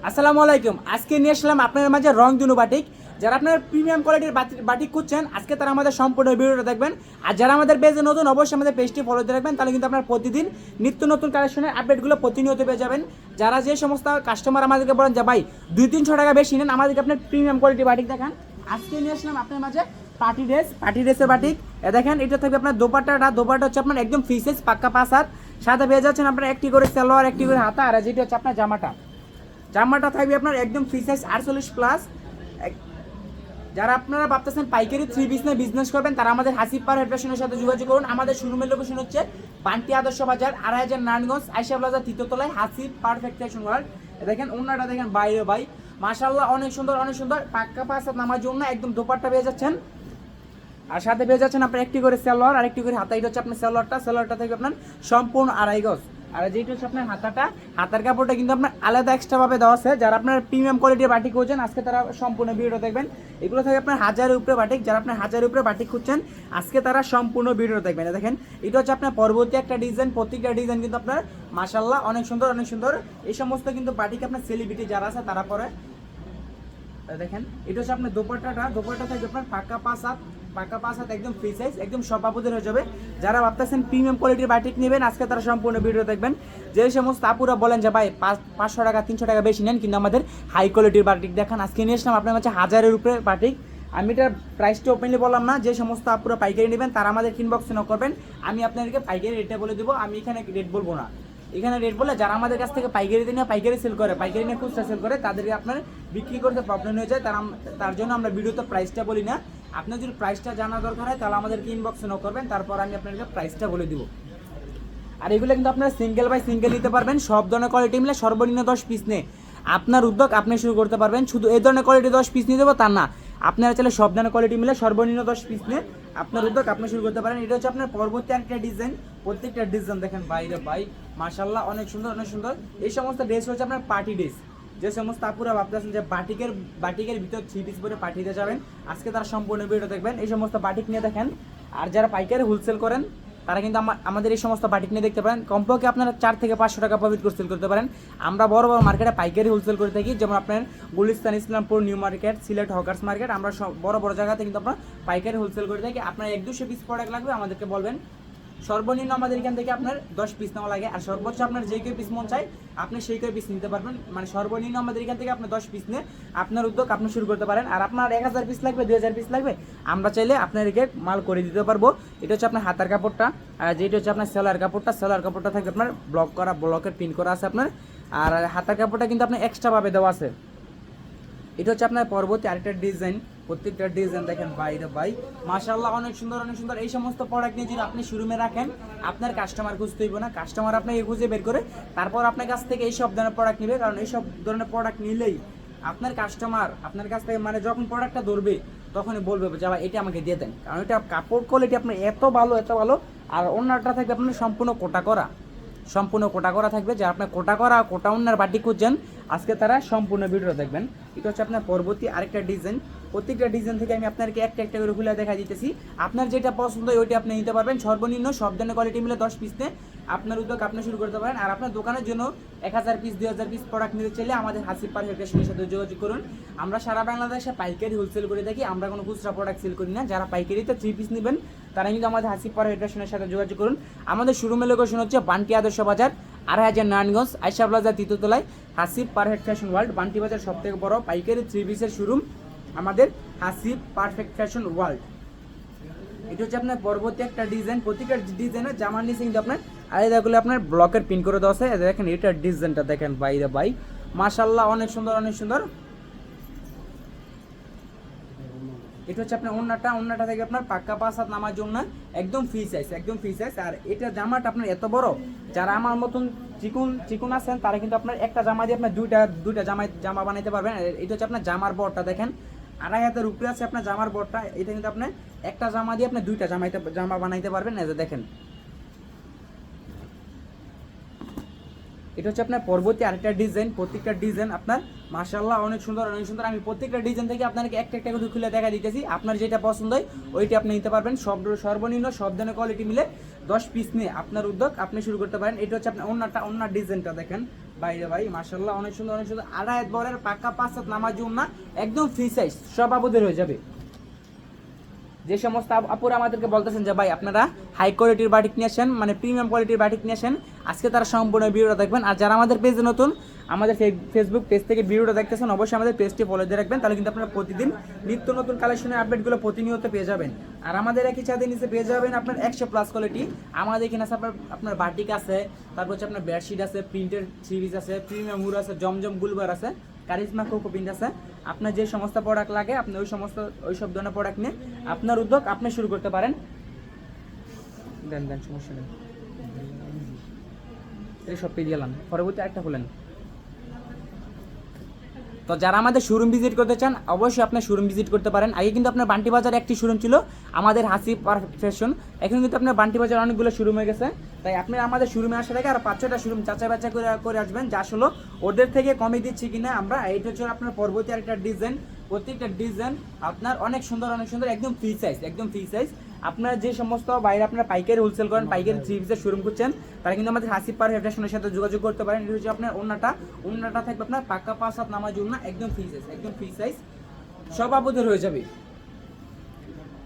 আসসালামু আলাইকুম। আজকে নিয়ে আসলাম আপনার মাঝে রংধনু বাটিক। যারা আপনার প্রিমিয়াম কোয়ালিটির বাটিক খুঁজছেন, আজকে তারা আমাদের সম্পূর্ণ ভিডিওটা দেখবেন। আর যারা আমাদের পেজে নতুন, অবশ্যই আমাদের পেজটি ফলো দিয়ে রাখবেন, তাহলে কিন্তু আপনার প্রতিদিন নিত্য নতুন কালেকশনের আপডেটগুলো প্রতিনিয়ত পেয়ে যাবেন। যারা যে সমস্ত কাস্টমার আমাদেরকে বলেন যে ভাই 200-300 টাকা বেশি নেন, আমাদেরকে আপনার প্রিমিয়াম কোয়ালিটির বাটিক দেখান। আজকে নিয়ে আসলাম আপনার মাঝে পার্টি ড্রেসের বাটিক। দেখেন, এটা থাকবে আপনার দোপাট্টা হচ্ছে আপনার একদম ফ্রি সাইজ, পাক্কা 5 হাত। সাথে পেয়ে যাচ্ছেন আপনার একটি করে সালোয়ার, একটি করে হাতা, আর যেটা হচ্ছে আপনার জামাটা থাকবে আপনার একদম ফ্রি সাইজ 48+। যারা আপনারা ভাবতেছেন পাইকারি 3 পিস নিয়ে বিজনেস করবেন, তারা আমাদের হাসিব পার ফ্যাশনের সাথে যোগাযোগ করুন। আমাদের শোরুমের লোকেশন হচ্ছে বান্টি আদর্শ বাজার, 2500 নারায়ণগঞ্জ, আয়শা প্লাজা, তৃতীয় তলায়, হাসিব পারফেক্ট ফ্যাশন ওয়ার্ল্ড। দেখেন ওন্নাটা দেখেন, বাইরে ভাই মাশাআল্লাহ অনেক সুন্দর, অনেক সুন্দর, পাক্কা 5 হাত নামার জন্য একদম দোপাট্টা পেয়ে যাচ্ছেন। আর সাথে পেয়ে যাচ্ছেন আপনার একটি করে সালোয়ার আর একটি করে হাতা। এটা হচ্ছে আপনার সালোয়ারটা থেকে আপনার সম্পূর্ণ 2.5 গজ। আর যেটা হচ্ছে আপনার হাতার কাপড়টা কিন্তু আপনার আলাদা এক্সট্রা ভাবে দেওয়া আছে। যারা আপনার প্রিমিয়াম কোয়ালিটির বাটিক খুঁজছেন, আজকে তারা সম্পূর্ণ ভিডিওটা দেখবেন। এগুলো থাকে আপনার 1000-এর উপরে বাটিক। যারা আপনার 1000-এর উপরে বাটিক খুঁজছেন, আজকে তারা সম্পূর্ণ ভিডিওটা দেখবেন। দেখেন, এটা হচ্ছে আপনার পরবর্তী একটা ডিজাইন। প্রত্যেকটা ডিজাইন কিন্তু আপনার মাশাআল্লাহ অনেক সুন্দর, অনেক সুন্দর। এই সমস্ত কিন্তু বাটিক আপনার সেলিব্রিটি যারা আছে তারা পরে। দেখেন, এটা হচ্ছে আপনার দোপাট্টা থাকবে আপনার পাক্কা 5 হাত একদম ফ্রি সাইজ, একদম সবাবুদের হয়ে যাবে। যারা ভাবতেছেন প্রিমিয়াম কোয়ালিটির বাটিক নেবেন, আজকে তারা সম্পূর্ণ ভিডিও দেখবেন। যে সমস্ত আপুরা বলেন যে ভাই 500 টাকা 300 টাকা বেশি নেন, কিন্তু আমাদের হাই কোয়ালিটির বাটিক দেখান, আজকে নিয়ে আসলাম আপনার কাছে 1000-এর উপরে বাটিক। আমি এটার প্রাইসটা ওপেনলি বললাম না। যে সমস্ত আপুরা পাইকারি নেবেন, তারা আমাদের ইনবক্সে নক করবেন, আমি আপনাদেরকে পাইকারি রেটটা বলে দেবো। আমি এখানে রেট বলবো না। এখানে রেট বলে যারা আমাদের কাছ থেকে পাইকারি নিয়ে সেল করে, পাইকারি নিয়ে খুচরা সেল করে, তাদেরকে আপনার বিক্রি করতে প্রবলেম হয়ে যায়। তার জন্য আমরা ভিডিওতে প্রাইসটা বলি না। আপনার যদি প্রাইসটা জানা দরকার হয়, তাহলে আমাদেরকে ইনবক্সে নক করবেন, তারপর আমি আপনাদেরকে প্রাইসটা বলে দিব। আর এগুলো কিন্তু আপনারা সিঙ্গেল বাই সিঙ্গেল নিতে পারবেন। সব ধরনের কোয়ালিটি মিলে সর্বনিম্ন 10 পিস নিয়ে আপনার উদ্যোগ আপনি শুরু করতে পারবেন। শুধু এই ধরনের কোয়ালিটি 10 পিস নিয়ে দেবো তা না, আপনারা চাইলে সব ধরনের কোয়ালিটি মিলে সর্বনিম্ন 10 পিস নিয়ে আপনার উদ্যোগ আপনি শুরু করতে পারেন। এটা হচ্ছে আপনার পরবর্তী একটা ডিজাইন। প্রত্যেকটা ডিজাইন দেখেন বাইরে ভাই মাশাআল্লাহ অনেক সুন্দর, অনেক সুন্দর। এই সমস্ত ড্রেস হচ্ছে আপনার পার্টি ড্রেস। যে সমস্ত আপুরা ভাবতেছেন যে বাটিকের ভিতর 3 পিস পরে পাঠিয়ে যাবেন, আজকে তারা সম্পূর্ণ ভিডিও দেখবেন। এই সমস্ত বাটিক নিয়ে দেখেন। আর যারা পাইকারি হোলসেল করেন, তারা কিন্তু আমাদের এই সমস্ত বাটিক নিয়ে দেখতে পারেন। কমপক্ষে আপনারা 4 থেকে 500 টাকা প্রফিট করে সেল করতে পারেন। আমরা বড় বড় মার্কেটে পাইকারি হোলসেল করে থাকি, যেমন আপনার Gulistan, Islampur, new market, Sylhet hawkers market. আমরা সব বড় বড় জায়গাতে কিন্তু আপনার পাইকারি হোলসেল করে থাকি। আপনার 100-200 পিস প্রোডাক্ট লাগবে, আমাদেরকে বলবেন। সর্বনিম্ন আমাদের এখান থেকে আপনার 10 পিস নেওয়া লাগে, আর সর্বোচ্চ আপনার যেই কেউ পিস মন চাই আপনি সেই কেউ পিস নিতে পারবেন। মানে সর্বনিম্ন আমাদের এখান থেকে আপনি 10 পিস নিয়ে আপনার উদ্যোগ আপনি শুরু করতে পারেন। আর আপনার 1000 পিস লাগবে, 2000 পিস লাগবে, আমরা চাইলে আপনাদেরকে মাল করে দিতে পারবো। এটা হচ্ছে আপনার হাতার কাপড়টা। আর যেটা হচ্ছে আপনার সেলার কাপড়টা থাকবে আপনার ব্লকের পিন করা আছে আপনার। আর হাতার কাপড়টা কিন্তু আপনার এক্সট্রাভাবে দেওয়া আছে। এটা হচ্ছে আপনার পরবর্তী আরেকটা ডিজাইন। প্রত্যেকটা ডিজাইন দেখেন বাইরে ভাই মাশাআল্লাহ অনেক সুন্দর, অনেক সুন্দর। এই সমস্ত প্রোডাক্ট নিয়ে যদি আপনি শোরুমে রাখেন, আপনার কাস্টমার খুঁজতে হইব না। কাস্টমার আপনাকে খুঁজে বের করে তারপর আপনার কাছ থেকে এই সব ধরনের প্রোডাক্ট নেবে। কারণ এই সব ধরনের প্রোডাক্ট নিলেই আপনার কাস্টমার আপনার কাছ থেকে মানে যখন প্রোডাক্টটা ধরবে তখনই বলবে যে ভাই এটা আমাকে দিয়ে দেন। কারণ এটা কাপড় কোয়ালিটি আপনার এত ভালো, এত ভালো। আর অন্যটা থাকবে আপনার সম্পূর্ণ কোটা করা থাকবে। যে আপনার কোটা অন্যার বাটি খুঁজছেন, আজকে তারা সম্পূর্ণ ভিডিও দেখবেন। এটা হচ্ছে আপনার পরবর্তী আরেকটা ডিজাইন। প্রত্যেকটা ডিজাইন থেকে আমি আপনাকে একটা একটা করে খুলে দেখা দিতেছি। আপনার যেটা পছন্দ হয় ওইটা আপনি নিতে পারবেন। সর্বনিম্ন সব ধরনের কোয়ালিটি মিলে 10 পিস নিয়ে আপনার উদ্যোগ আপনি শুরু করতে পারেন। আর আপনার দোকানের জন্য 1000 পিস 2000 পিস প্রোডাক্ট নিতে চাইলে আমাদের হাসিব পার ফ্যাশনের সাথে যোগাযোগ করুন। আমরা সারা বাংলাদেশে পাইকারি হোলসেল করে থাকি, আমরা কোনো খুচরা প্রোডাক্ট সেল করি না। যারা পাইকারিতে 3 পিস নেবেন, তারা কিন্তু আমাদের হাসিব পার ফ্যাশনের সাথে যোগাযোগ করুন। আমাদের শোরুমের লোকেশন হচ্ছে বান্টি আদর্শ বাজার, 2500 নারায়ণগঞ্জ, আয়শা প্লাজা, তৃতীয় তলায়, Hasib Perfect Fashion World. Bunty Bazar সব থেকে বড় পাইকারি 3 পিসের শোরুম আমাদের হাসিব পারফেক্ট ফ্যাশন ওয়ার্ল্ড। এটা হচ্ছে আপনার পরবর্তী একটা ডিজাইন। প্রত্যেকটা ডিজাইনের জামার নিচে কিন্তু আপনার আলাদা করে আপনার ব্লকের পিন করে দেওয়া আছে। দেখেন এটার ডিজাইনটা দেখেন বাইরে ভাই মাশাআল্লাহ অনেক সুন্দর, অনেক সুন্দর। এটা হচ্ছে আপনার ওন্নাটা থেকে আপনার পাক্কা 5 হাত নামার জন্য একদম ফ্রি সাইজ। আর এটা জামাটা আপনার এত বড়, যারা আমার মতন চিকুন আছেন, তারা কিন্তু আপনার একটা জামা দিয়ে আপনার দুইটা জামা বানাইতে পারবেন। এটা হচ্ছে আপনার জামার বড়টা দেখেন 2.5 হাতের উপরে আছে আপনার জামার বড়টা। এটা কিন্তু আপনি একটা জামা দিয়ে আপনি দুইটা জামা বানাইতে পারবেন। এই যে দেখেন, এটা হচ্ছে আপনার পরবর্তী আরেকটা ডিজাইন। প্রত্যেকটা ডিজাইন আপনার মাশাআল্লাহ অনেক সুন্দর, অনেক সুন্দর। আমি প্রত্যেকটা ডিজাইন থেকে আপনাকে একটা একটা করে খুলে দেখা দিতেছি। আপনার যেটা পছন্দ হয় ওইটা আপনি নিতে পারবেন। সর্বনিম্ন সব ধরনের কোয়ালিটি মিলে 10 পিস নিয়ে আপনার উদ্যোগ আপনি শুরু করতে পারেন। এটা হচ্ছে আপনার ওন্নার ডিজাইনটা দেখেন বাইরে ভাই মাশাআল্লাহ অনেক সুন্দর অনেক সুন্দর। আড়াই বরের পাকা 5 হাত নামাজ না, একদম ফ্রি সাইজ, সব আবুদের হয়ে যাবে। যে সমস্ত আপুরা আমাদেরকে বলতেছেন যে ভাই আপনারা হাই কোয়ালিটির বাটিক নিয়ে আসেন, মানে প্রিমিয়াম কোয়ালিটির বাটিক নিয়ে আসেন, আজকে তারা সম্পূর্ণ ভিডিওটা দেখবেন। আর যারা আমাদের পেজে নতুন, আমাদের ফেসবুক পেজ থেকে ভিডিওটা দেখতেছেন, অবশ্যই আমাদের পেজটি ফলো দিয়ে রাখবেন, তাহলে কিন্তু আপনারা প্রতিদিন নিত্য নতুন কালেকশনের আপডেটগুলো প্রতিনিয়ত পেয়ে যাবেন। আর আমাদের একই ছাদের নিচে পেয়ে যাবেন আপনার 100+ কোয়ালিটি। আমাদের এখানে আছে আপনার বাটিক আছে, তারপর হচ্ছে আপনার বেডশিট আছে, প্রিন্টের থ্রি পিস আছে, প্রিমিয়াম হুড আছে, জমজম গুলবার আছে, কারিজমা কোকো প্রিন্ট আছে। আপনার যে সমস্ত প্রোডাক্ট লাগে আপনি ওই সব ধরনের প্রোডাক্ট নিয়ে আপনার উদ্যোগ আপনি শুরু করতে পারেন। দেন সমস্যা নেই, এই সব পেয়ে গেলাম, পরবর্তী আরেকটা খুলেন। তো যারা আমাদের শোরুম ভিজিট করতে চান অবশ্যই আপনার শোরুম ভিজিট করতে পারেন। আগে কিন্তু আপনার বান্টি বাজারে একটি শোরুম ছিল আমাদের হাসি পারফেক্ট ফ্যাশন, এখন কিন্তু আপনার বান্টি বাজার অনেকগুলো শোরুম হয়ে গেছে। তাই আপনি আমাদের শোরুমে আসার আগে আর 5-6টা শোরুম যাচাই বাছাই করে আসবেন, যা আসলে ওদের থেকে কমে দিচ্ছি কিনা আমরা। এইটা হচ্ছে আপনার পরবর্তী আরেকটা ডিজাইন, প্রত্যেকটা ডিজাইন আপনার অনেক সুন্দর একদম ফ্রি সাইজ। আপনার যে সমস্ত বাইরে আপনার পাইকারি হোলসেল করেন, পাইকারি থ্রি পিসের শোরুম করছেন, তারা কিন্তু আমাদের হাসি পারফেক্ট ফ্যাশনের সাথে যোগাযোগ করতে পারেন। এটা হচ্ছে আপনার ওন্নাটা থাকবে আপনার পাক্কা 5 হাত নামাজ না, একদম ফ্রি সাইজ, সব আবুদের হয়ে যাবে।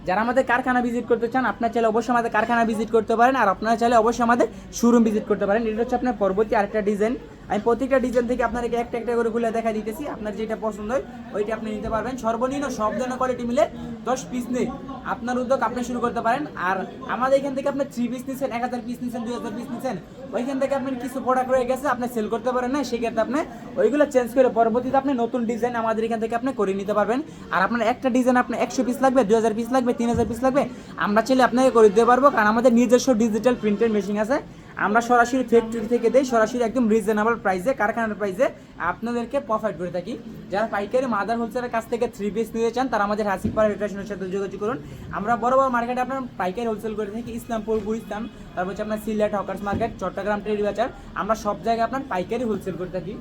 যারা আমাদের কারখানা ভিজিট করতে চান আপনার চাইলে অবশ্যই আমাদের কারখানা ভিজিট করতে পারেন, আর আপনারা চাইলে অবশ্যই আমাদের শোরুম ভিজিট করতে পারেন। এটা হচ্ছে আপনার পরবর্তী আরেকটা ডিজাইন। আমি প্রত্যেকটা ডিজাইন থেকে আপনাদেরকে একটা করে খুলে দেখা দিতেছি, আপনার যেটা পছন্দ হয় ওইটা আপনি নিতে পারবেন। সর্বনিম্ন সব ধরনের কোয়ালিটি মিলে 10 পিস নেই, আপনার উদ্যোগ আপনি শুরু করতে পারেন। আর আমাদের এখান থেকে আপনি 3 পিস নিচ্ছেন, 1000 পিস নিচ্ছেন, 2000 পিস নিচ্ছেন, ওইখান থেকে আপনার কিছু প্রোডাক্ট রয়ে গেছে আপনি সেল করতে পারেন না, সেক্ষেত্রে আপনি ওইগুলো চেঞ্জ করে পরবর্তীতে আপনি নতুন ডিজাইন আমাদের এখান থেকে আপনি করে নিতে পারবেন। আর আপনার একটা ডিজাইন আপনার 100 পিস লাগবে, 2000 পিস লাগবে, 3000 পিস লাগবে, আমরা চাইলে আপনাকে করে দিতে পারবো, কারণ আমাদের নিজস্ব ডিজিটাল প্রিন্টের মেশিন আছে। আমরা সরাসরি ফ্যাক্টরি থেকে দেই, সরাসরি একদম রিজনেবল প্রাইসে, কারখানার প্রাইসে আপনাদেরকে প্রোভাইড করে থাকি। যারা পাইকারি মাদার হোলসেলের কাছ থেকে 3 পিস নিতে চান তারা আমাদের হাসি পারফেক্ট ফ্যাশনের সাথে যোগাযোগ করুন। আমরা বড় মার্কেটে আপনার পাইকারি হোলসেল করে থাকি, ইসলামপুর, গুলিস্তান, তারপর হচ্ছে আপনার Sylhet hawkers market, Chittagong trade বাজার, আমরা সব জায়গায় আপনার পাইকারি হোলসেল করে থাকি।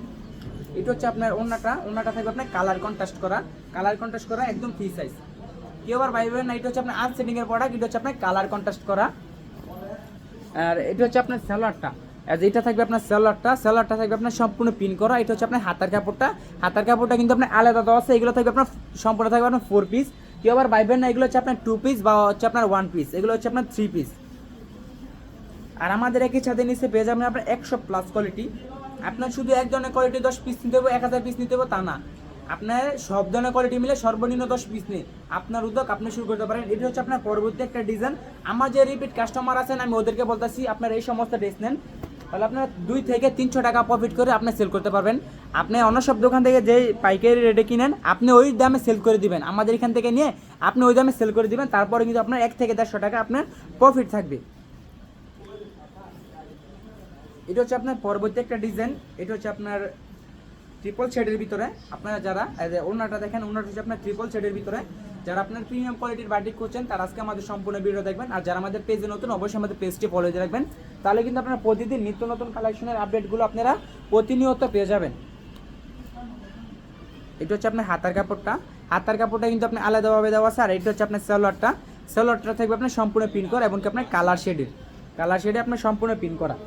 এটা হচ্ছে আপনার ওন্নাটা থাকবে আপনার কালার কন্ট্রাস্ট করা একদম ফ্রি সাইজ। কেউ আবার ভাইবেন না এটা হচ্ছে আপনার আর্ট সেটিং এর প্রোডাক্ট, এটা হচ্ছে আপনার কালার কন্ট্রাস্ট করা। আর এটা হচ্ছে আপনার সালোয়ারটা, এটা থাকবে আপনার সালোয়ারটা থাকবে আপনার সম্পূর্ণ পিন করা। এটা হচ্ছে আপনার হাতার কাপড়টা কিন্তু আপনার আলাদা দেওয়া আছে, এগুলো থাকবে আপনার সম্পূর্ণ থাকবে আপনার 4 পিস। কেউ আবার ভাইবেন না এগুলো হচ্ছে আপনার 2 পিস বা হচ্ছে আপনার 1 পিস, এগুলো হচ্ছে আপনার 3 পিস। আর আমাদের একই ছাদের নিচে পেয়ে যাবেন আপনার 100+ কোয়ালিটি। আপনার শুধু এক ধরনের কোয়ালিটি 10 পিস নিতে হবে, 1000 পিস নিতে হবে তা না, আপনার সব ধরনের কোয়ালিটি মিলে সর্বনিম্ন 10 পিস নিয়ে আপনার উদ্যোগ আপনি শুরু করতে পারেন। এটা হচ্ছে আপনার পরবর্তী একটা ডিজাইন। আমার যে রিপিট কাস্টমার আছেন আমি ওদেরকে বলতেছি আপনার এই সমস্ত ড্রেস নেন, তাহলে আপনার 2 থেকে 300 টাকা প্রফিট করে আপনি সেল করতে পারবেন। আপনি অন্য সব দোকান থেকে যে পাইকারি রেটে কিনেন আপনি ওই দামে সেল করে দিবেন, আমাদের এখান থেকে নিয়ে আপনি ওই দামে সেল করে দিবেন, তারপরে কিন্তু আপনার 1 থেকে 150 টাকা আপনার প্রফিট থাকবে। এটা হচ্ছে আপনার পরবর্তী একটা ডিজাইন। এটা হচ্ছে আপনার ট্রিপল শেডের ভিতরে, আপনারা যারা ওনাটা দেখেন, ওনাটা হচ্ছে আপনার ট্রিপল শেডের ভিতরে, যারা আপনার প্রিমিয়াম কোয়ালিটির বাটিক করছেন তারা আজকে আমাদের সম্পূর্ণ ভিডিও দেখবেন। আর যারা আমাদের পেজে নতুন অবশ্যই আমাদের পেজটি ফলো দিয়ে রাখবেন, তাহলে কিন্তু আপনারা প্রতিদিন নিত্য নতুন কালেকশনের আপডেটগুলো আপনারা প্রতিনিয়ত পেয়ে যাবেন। এটা হচ্ছে আপনার হাতার কাপড়টা কিন্তু আপনার আলাদাভাবে দেওয়া আছে। আর এটা হচ্ছে আপনার সালোয়ারটা থাকবে আপনার সম্পূর্ণ পিন করা এবং আপনার কালার শেডে আপনার সম্পূর্ণ পিন করা।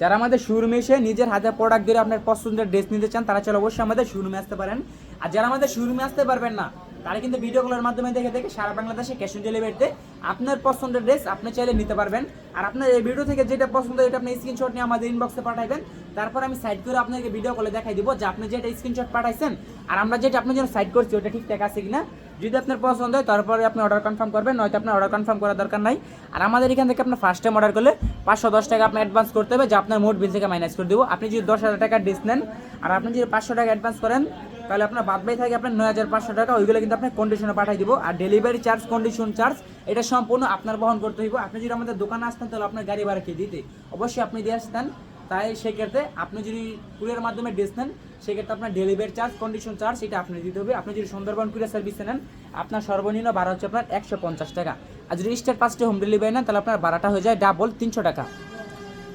যারা আমাদের শোরুমে এসে নিজের হাতে প্রোডাক্ট দিয়ে আপনার পছন্দের ড্রেস নিতে চান তারা চলে অবশ্যই আমাদের শোরুমে আসতে পারেন। আর যারা আমাদের শোরুমে আসতে পারবেন না তারা কিন্তু ভিডিও কলের মাধ্যমে দেখে সারা বাংলাদেশে ক্যাশ অন ডেলিভারিতে আপনার পছন্দের ড্রেস আপনি চাইলে নিতে পারবেন। আর আপনার এই ভিডিও থেকে যেটা পছন্দ এটা আপনি স্ক্রিনশট নিয়ে আমাদের ইনবক্সে পাঠাবেন, তারপর আমি সাইড করে আপনাকে ভিডিও কলে দেখাই দিব যে আপনি যেটা স্ক্রিনশট পাঠাইছেন আর আমরা যেটা আপনার জন্য সাইড করছি ওটা ঠিকঠাক আছে কিনা। যদি আপনার পছন্দ হয় তারপরে আপনি অর্ডার কনফার্ম করবেন, নয়তো আপনার অর্ডার কনফার্ম করার দরকার নাই। আর আমাদের এখান থেকে আপনার ফার্স্ট টাইম অর্ডার করলে 510 টাকা আপনি অ্যাডভান্স করতে হবে, যা আপনার মোট বিল থেকে মাইনাস করে দেবো। আপনি যদি 10,000 টাকা ড্রেস নেন আর আপনি যদি 500 টাকা অ্যাডভান্স করেন তাহলে আপনার বাদ বাই থাকে আপনার 9,500 টাকা, ওইগুলো কিন্তু আপনার কন্ডিশনে পাঠিয়ে দিব। আর ডেলিভারি চার্জ, কন্ডিশন চার্জ এটা সম্পূর্ণ আপনার বহন করতে হইব। আপনি যদি আমাদের দোকানে আসতেন তাহলে আপনার গাড়ি ভাড়া কে দিতে, অবশ্যই আপনি দিয়ে আসতেন। তাই সেক্ষেত্রে আপনি যদি কুরিয়ার মাধ্যমে ড্রেস নেন সেক্ষেত্রে আপনার ডেলিভারি চার্জ, কন্ডিশন চার্জ এটা আপনি দিতে হবে। আপনি যদি সুন্দরবন কুরিয়ার সার্ভিসে নেন আপনার সর্বনিম্ন ভাড়া হচ্ছে আপনার 150 টাকা। আর যদি স্টেট ফার্স্টে হোম ডেলিভারি নেন তাহলে আপনার ভাড়াটা হয়ে যায় ডাবল 300 টাকা।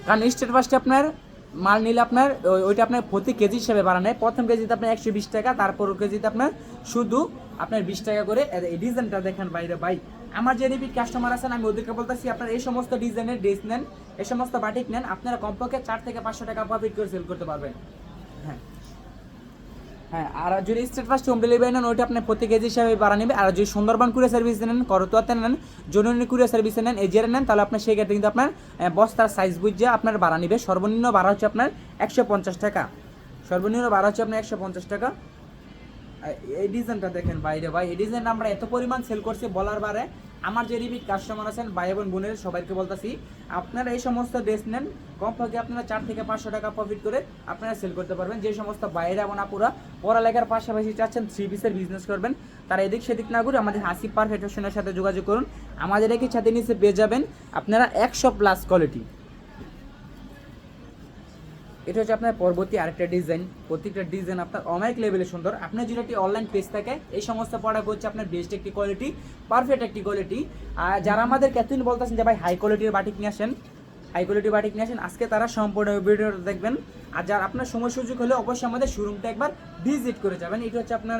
কারণ স্টেট ফার্স্টে আপনার মাল নিলে আপনার ওইটা আপনার প্রতি কেজি হিসেবে ভাড়া নেয়। প্রথম কেজিতে আপনার 120 টাকা, তারপর কেজিতে আপনার শুধু আপনার 20 টাকা করে। এই ডিজাইনটা দেখেন বাইরে ভাই আমার যে রিপিট কাস্টমার আছেন আমি ওদেরকে বলতেছি আপনারা এই সমস্ত ডিজাইনের ড্রেস নেন, এই সমস্ত বাটিক নেন, আপনারা কমপক্ষে 4 থেকে 500 টাকা প্রফিট করে সেল করতে পারবেন। হ্যাঁ হ্যাঁ, আর যদি স্টেট ফার্স্ট হোম ডেলিভারি নেন ওইটা আপনি প্রতি কেজি হিসাবে ভাড়া নেবে। আর যদি সুন্দরবন কুরিয়ার সার্ভিস নেন, করতোয়াতে নেন, জননী কুরিয়ার সার্ভিসে নেন, এজিআর নেন, তাহলে আপনার সেই ক্ষেত্রে কিন্তু আপনার বস্তার সাইজ বুঝে আপনার ভাড়া নেবে। সর্বনিম্ন ভাড়া হচ্ছে আপনার 150 টাকা, সর্বনিম্ন ভাড়া হচ্ছে আপনার 150 টাকা। এই ডিজাইনটা দেখেন বাইরে ভাই, এই ডিজাইনটা আমরা এত পরিমাণ সেল করছি বলার বারে। আমার যে রিপিট কাস্টমার আছেন ভাই এবং বোনের সবাইকে বলতেছি আপনারা এই সমস্ত ড্রেস নেন, কমপক্ষে আপনারা 4 থেকে 500 টাকা প্রফিট করে আপনারা সেল করতে পারবেন। যে সমস্ত বাইরে এবং আপুরা পড়ালেখার পাশাপাশি চাচ্ছেন 3 পিসের বিজনেস করবেন, তারা এদিক সেদিক না করে আমাদের হাসিব পারফেক্ট ফ্যাশনের সাথে যোগাযোগ করুন। আমাদের একই সাথে নিচে পেয়ে যাবেন আপনারা 100+ কোয়ালিটি। এটা হচ্ছে আপনার পরবর্তী আরেকটা ডিজাইন, প্রত্যেকটা ডিজাইন আপনার অনেক লেভেলে সুন্দর। আপনার যেটা অনলাইন পেজ থাকে এই সমস্ত প্রোডাক্ট হচ্ছে আপনার বেস্ট একটি কোয়ালিটি, পারফেক্ট একটি কোয়ালিটি। আর যারা আমাদের এতদিন বলতেছেন যে ভাই হাই কোয়ালিটির বাটিক নিয়ে আসেন, হাই কোয়ালিটি বাটিক নিয়ে আসেন, আজকে তারা সম্পূর্ণ ভিডিওটা দেখবেন। আর যার আপনার সময় সুযোগ হলে অবশ্যই আমাদের শোরুমটা একবার ভিজিট করে যাবেন। এটা হচ্ছে আপনার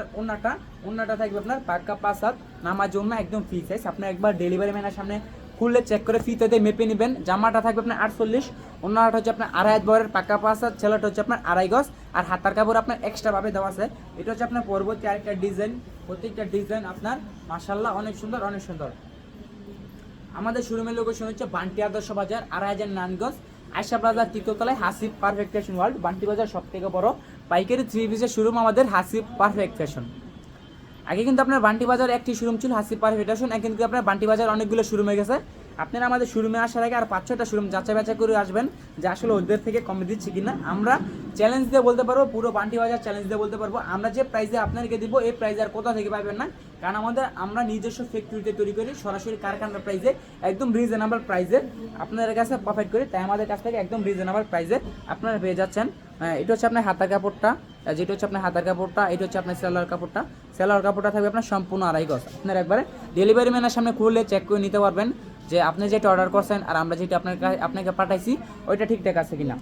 ওন্নাটা থাকবে আপনার পাক্কা 5 হাত নামার জন্য একদম ফ্রি সাইজ। আপনার একবার ডেলিভারি ম্যানের সামনে খুললে চেক করে ফিতে মেপে নেবেন। জামাটা থাকবে আপনার 48, অন্যটা হচ্ছে আপনার 2.5 হাত বরের পাক্কা 5 হাত, ছেলেটা হচ্ছে আপনার 2.5 গজ, আর হাতার কাপড় আপনার এক্সট্রা ভাবে দেওয়া আছে। এটা হচ্ছে আপনার পরবর্তী আরেকটা ডিজাইন, প্রত্যেকটা ডিজাইন আপনার মাশাআল্লাহ অনেক সুন্দর, অনেক সুন্দর। আমাদের শোরুমের লোকেশন হচ্ছে বান্টি আদর্শ বাজার, 2.5 নারায়ণগঞ্জ, আয়শা প্লাজা তৃতীয়তলায় Hasib Perfect Fashion World. Bunty Bazar সব থেকে বড় পাইকারি 3 পিসের শোরুম আমাদের হাসিব পারফেক্ট ফ্যাশন। আগে কিন্তু আপনার বান্টি বাজার একটি শোরুম ছিল হাসিব পারফেক্ট ফ্যাশন, এখন কিন্তু আপনার বান্টি বাজার অনেকগুলো শোরুম হয়ে গেছে। আপনারা আমাদের শোরুমে আসার আগে আর 5-6টা শোরুম যাচাই বাছাই করে আসবেন যে আসলে ওদের থেকে কমে দিচ্ছি কিনা। আমরা চ্যালেঞ্জ দিয়ে বলতে পারবো, পুরো বান্টি বাজার চ্যালেঞ্জ দিয়ে বলতে পারবো আমরা যে প্রাইসে আপনাদেরকে দিব এই প্রাইসে আর কোথা থেকে পাবেন না। কারণ আমরা নিজস্ব ফ্যাক্টরিতে তৈরি করি, সরাসরি কারখানার প্রাইসে একদম রিজনেবল প্রাইসে আপনাদের কাছে প্রফিট করি, তাই আমাদের কাছ থেকে একদম রিজনেবল প্রাইসে আপনারা পেয়ে যাচ্ছেন। এটা হচ্ছে আপনার হাতার কাপড়টা, যেটা হচ্ছে আপনার হাতার কাপড়টা, এটা হচ্ছে আপনার সেলার কাপড়টা। সেলার কাপড়টা থাকবে আপনার সম্পূর্ণ 2.5 গজ। আপনার একবারে ডেলিভারি ম্যানের সামনে খুললে চেক করে নিতে পারবেন যে আপনি যেটা অর্ডার করছেন আর আমরা যেটা আপনাকে পাঠাইছি ওইটা ঠিকঠাক আছে কিনা।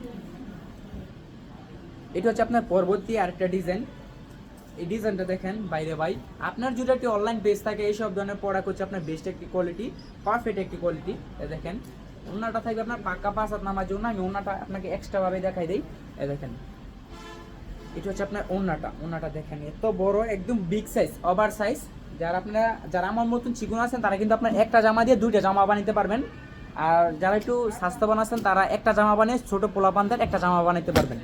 এটা হচ্ছে আপনার পরবর্তী আরেকটা ডিজাইন, এই ডিজাইনটা দেখেন বাইরে ভাই। আপনার যদি একটি অনলাইন পেজ থাকে এইসব ধরনের প্রোডাক্ট হচ্ছে আপনার বেস্ট একটি কোয়ালিটি, পারফেক্ট একটি কোয়ালিটি। দেখেন ওন্নাটা থাকবে আপনার পাক্কা 5 হাত নামার জন্য, আমি ওন্নাটা আপনাকে এক্সট্রা ভাবে দেখাই দিই। দেখেন এটা হচ্ছে আপনার ওন্নাটা দেখেন এত বড়, একদম বিগ সাইজ, ওভার সাইজ। যারা আমার মতন চিকন আছেন তারা কিন্তু আপনার একটা জামা দিয়ে 2টা জামা বানাইতে পারবেন। আর যারা একটু স্বাস্থ্যবান আছেন তারা একটা জামা বানিয়ে ছোট পোলাপানদের একটা জামা বানাইতে পারবেন।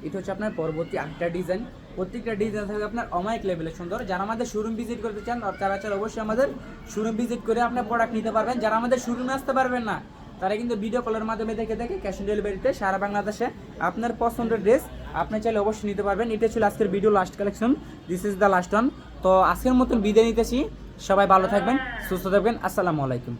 এটা হচ্ছে আপনার পরবর্তী আরেকটা ডিজাইন, প্রত্যেকটা ডিজাইন থাকবে আপনার অমায়িক লেভেলে সুন্দর। যারা আমাদের শোরুম ভিজিট করতে চান তারা অবশ্যই আমাদের শোরুম ভিজিট করে আপনার প্রোডাক্ট নিতে পারবেন। যারা আমাদের শোরুমে আসতে পারবেন না তারা কিন্তু ভিডিও কলের মাধ্যমে দেখে ক্যাশ অন ডেলিভারিতে সারা বাংলাদেশে আপনার পছন্দের ড্রেস আপনি চাইলে অবশ্যই নিতে পারবেন। এটা ছিল আজকের video last collection, this is the last one. তো আজকের মতন বিদায় নিতেছি, সবাই ভালো থাকবেন, সুস্থ থাকবেন, আসসালামু আলাইকুম।